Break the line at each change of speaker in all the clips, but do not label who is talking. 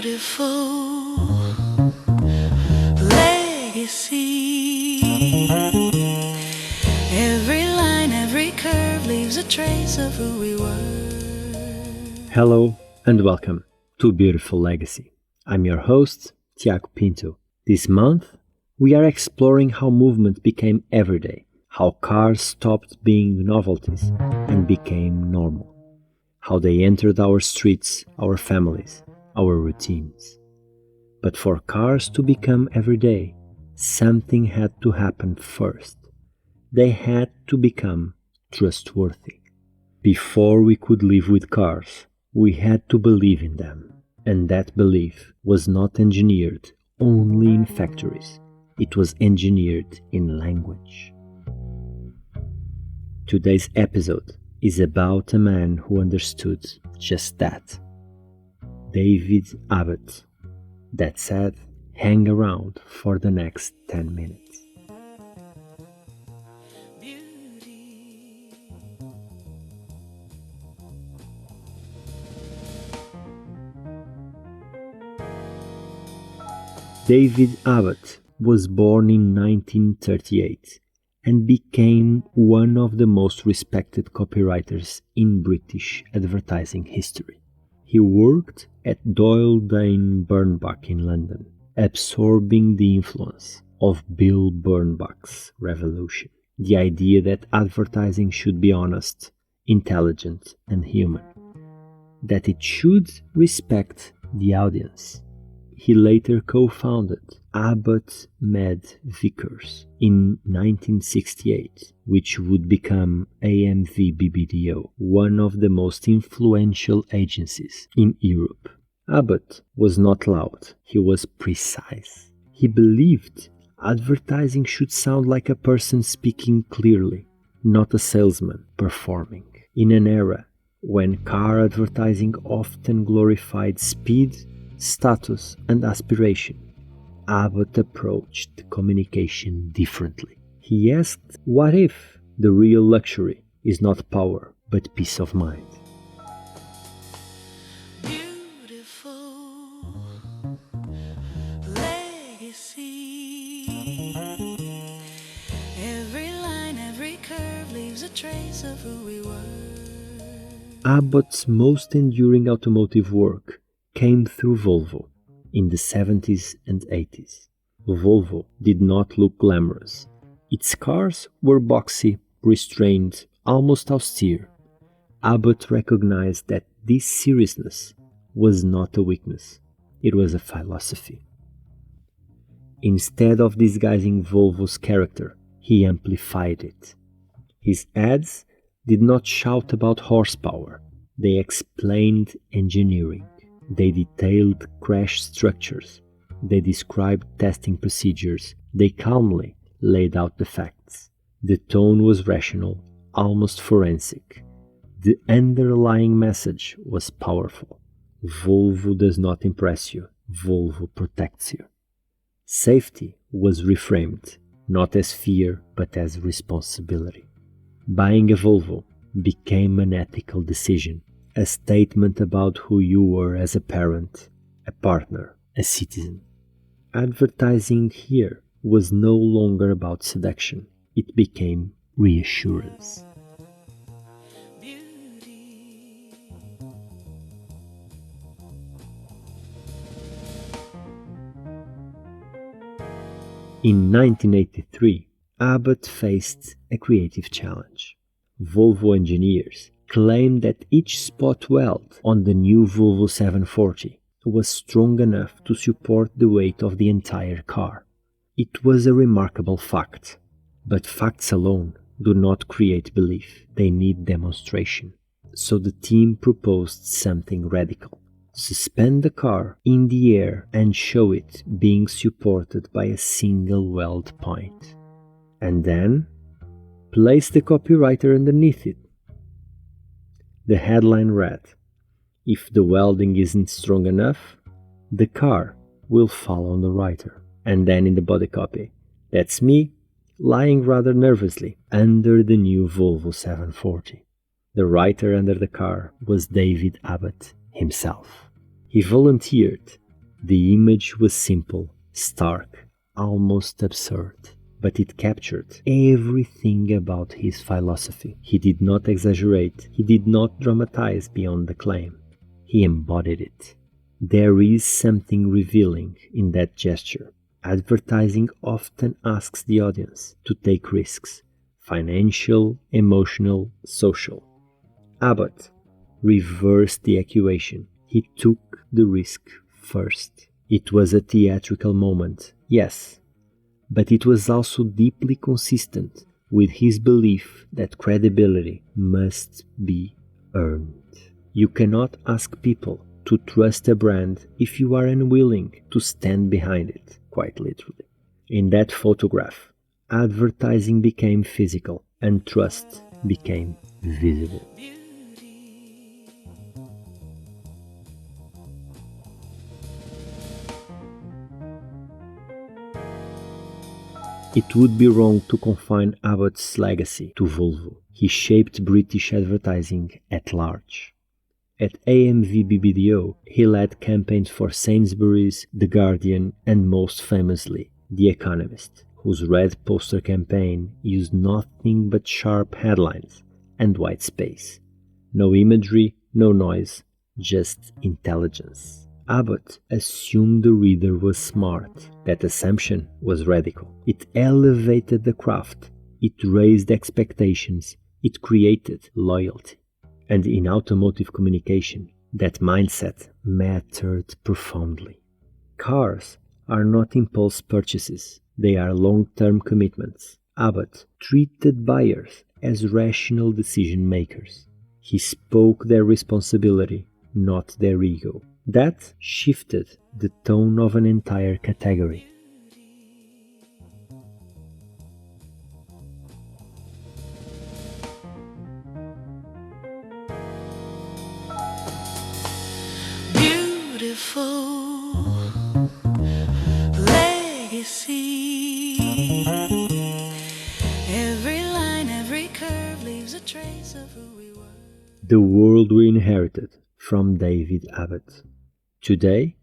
beautiful legacy. Every line, every curve leaves a trace of who we were.
Hello and welcome to Beautiful Legacy. I'm your host, Tiago Pinto. This month, we are exploring how movement became everyday, how cars stopped being novelties and became normal, how they entered our streets, our families, our routines. But for cars to become everyday, something had to happen first. They had to become trustworthy. Before we could live with cars, we had to believe in them. And that belief was not engineered only in factories. It was engineered in language. Today's episode is about a man who understood just that. David Abbott. That said, hang around for the next 10 minutes. David Abbott was born in 1938 and became one of the most respected copywriters in British advertising history. He worked at Doyle Dane Bernbach in London, absorbing the influence of Bill Bernbach's revolution, the idea that advertising should be honest, intelligent, and human, that it should respect the audience. He later co-founded Abbott Med Vickers in 1968, which would become AMV BBDO, one of the most influential agencies in Europe. Abbott was not loud, he was precise. He believed advertising should sound like a person speaking clearly, not a salesman performing. In an era when car advertising often glorified speed, status, and aspiration, Abbott approached communication differently. He asked, what if the real luxury is not power, but peace of mind?
Beautiful legacy. Every line, every curve leaves a trace of who we were.
Abbott's most enduring automotive work came through Volvo in the 70s and 80s. Volvo did not look glamorous. Its cars were boxy, restrained, almost austere. Abbott recognized that this seriousness was not a weakness, it was a philosophy. Instead of disguising Volvo's character, he amplified it. His ads did not shout about horsepower, they explained engineering. They detailed crash structures. They described testing procedures. They calmly laid out the facts. The tone was rational, almost forensic. The underlying message was powerful. Volvo does not impress you. Volvo protects you. Safety was reframed, not as fear, but as responsibility. Buying a Volvo became an ethical decision. A statement about who you were as a parent, a partner, a citizen. Advertising here was no longer about seduction. It became reassurance. In 1983, Abbott faced a creative challenge. Volvo engineers claimed that each spot weld on the new Volvo 740 was strong enough to support the weight of the entire car. It was a remarkable fact, but facts alone do not create belief, they need demonstration. So the team proposed something radical. Suspend the car in the air and show it being supported by a single weld point. And then place the copywriter underneath it. The headline read, "If the welding isn't strong enough, the car will fall on the writer." And then in the body copy, "That's me, lying rather nervously under the new Volvo 740. The writer under the car was David Abbott himself. He volunteered The image was simple, stark, almost absurd, but it captured everything about his philosophy. He did not exaggerate, he did not dramatize beyond the claim. He embodied it. There is something revealing in that gesture. Advertising often asks the audience to take risks, financial, emotional, social. Abbott reversed the equation. He took the risk first. It was a theatrical moment, yes, but it was also deeply consistent with his belief that credibility must be earned. You cannot ask people to trust a brand if you are unwilling to stand behind it, quite literally. In that photograph, advertising became physical and trust became visible. It would be wrong to confine Abbott's legacy to Volvo. He shaped British advertising at large. At AMV BBDO, he led campaigns for Sainsbury's, The Guardian, and most famously, The Economist, whose red poster campaign used nothing but sharp headlines and white space. No imagery, no noise, just intelligence. Abbott assumed the reader was smart. That assumption was radical. It elevated the craft, it raised expectations, it created loyalty. And in automotive communication, that mindset mattered profoundly. Cars are not impulse purchases, they are long-term commitments. Abbott treated buyers as rational decision makers. He spoke their responsibility, not their ego. That shifted the tone of an entire category.
Beautiful legacy. Every line, every curve leaves a trace of who we were.
The world we inherited from David Abbott. Today,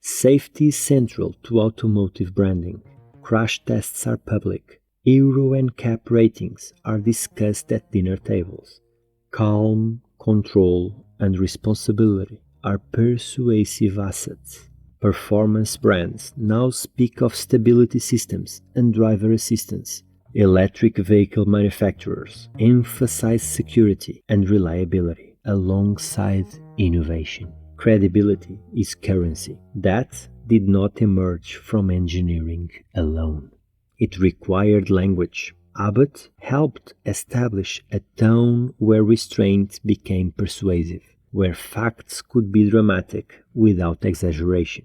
safety is central to automotive branding. Crash tests are public. Euro and cap ratings are discussed at dinner tables. Calm, control, and responsibility are persuasive assets. Performance brands now speak of stability systems and driver assistance. Electric vehicle manufacturers emphasize security and reliability alongside innovation. Credibility is currency. That did not emerge from engineering alone. It required language. Abbott helped establish a tone where restraint became persuasive, where facts could be dramatic without exaggeration.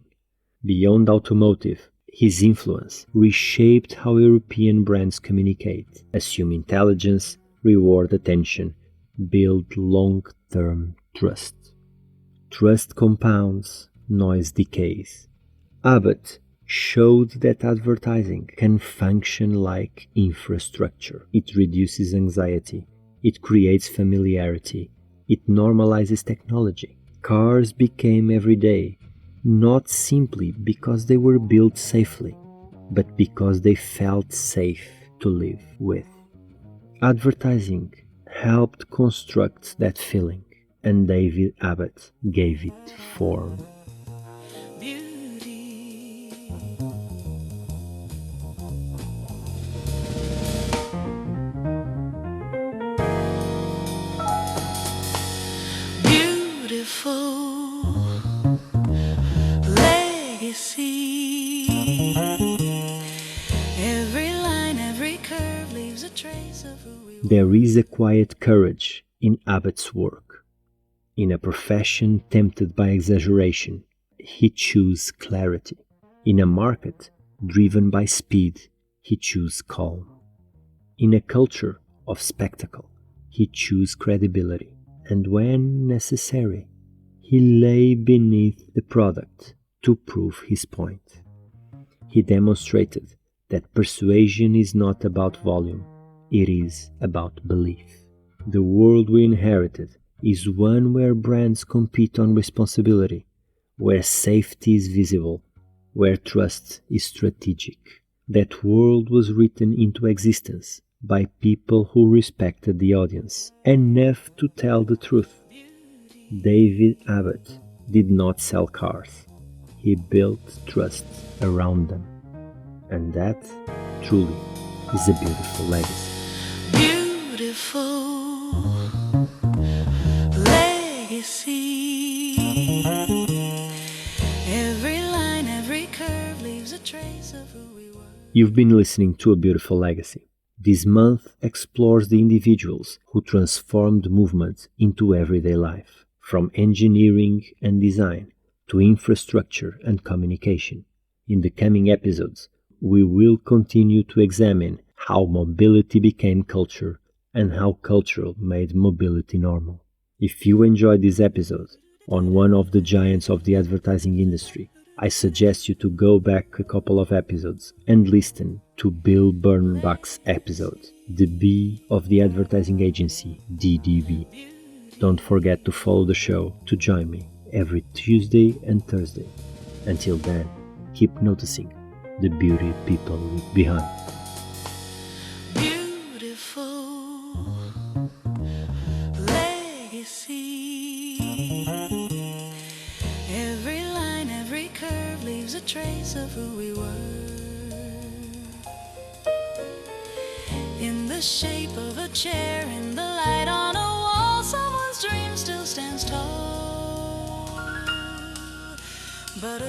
Beyond automotive, his influence reshaped how European brands communicate, assume intelligence, reward attention, build long-term trust. Trust compounds, noise decays. Abbott showed that advertising can function like infrastructure. It reduces anxiety, it creates familiarity, it normalizes technology. Cars became everyday, not simply because they were built safely, but because they felt safe to live with. Advertising helped construct that feeling, and David Abbott gave it form.
Beautiful legacy. Every line, every curve leaves a trace of who we were.
There is a quiet courage in Abbott's work. In a profession tempted by exaggeration, he chose clarity. In a market driven by speed, he chose calm. In a culture of spectacle, he chose credibility. And when necessary, he lay beneath the product to prove his point. He demonstrated that persuasion is not about volume, it is about belief. The world we inherited is one where brands compete on responsibility, where safety is visible, where trust is strategic. That world was written into existence by people who respected the audience enough to tell the truth. David Abbott did not sell cars. He built trust around them. And that truly is a beautiful legacy.
Beautiful legacy. Every line, every curve leaves a trace of who we were.
You've been listening to A Beautiful Legacy. This month explores the individuals who transformed movement into everyday life, from engineering and design to infrastructure and communication. In the coming episodes, we will continue to examine how mobility became culture and how culture made mobility normal. If you enjoyed this episode on one of the giants of the advertising industry, I suggest you to go back a couple of episodes and listen to Bill Bernbach's episode, The B of the advertising agency, DDB. Don't forget to follow the show to join me every Tuesday and Thursday. Until then, keep noticing the beauty people leave behind.
Beautiful legacy. Every line, every curve leaves a trace of who we were. In the shape of a chair, in the light on a wall, someone's dream still stands tall. But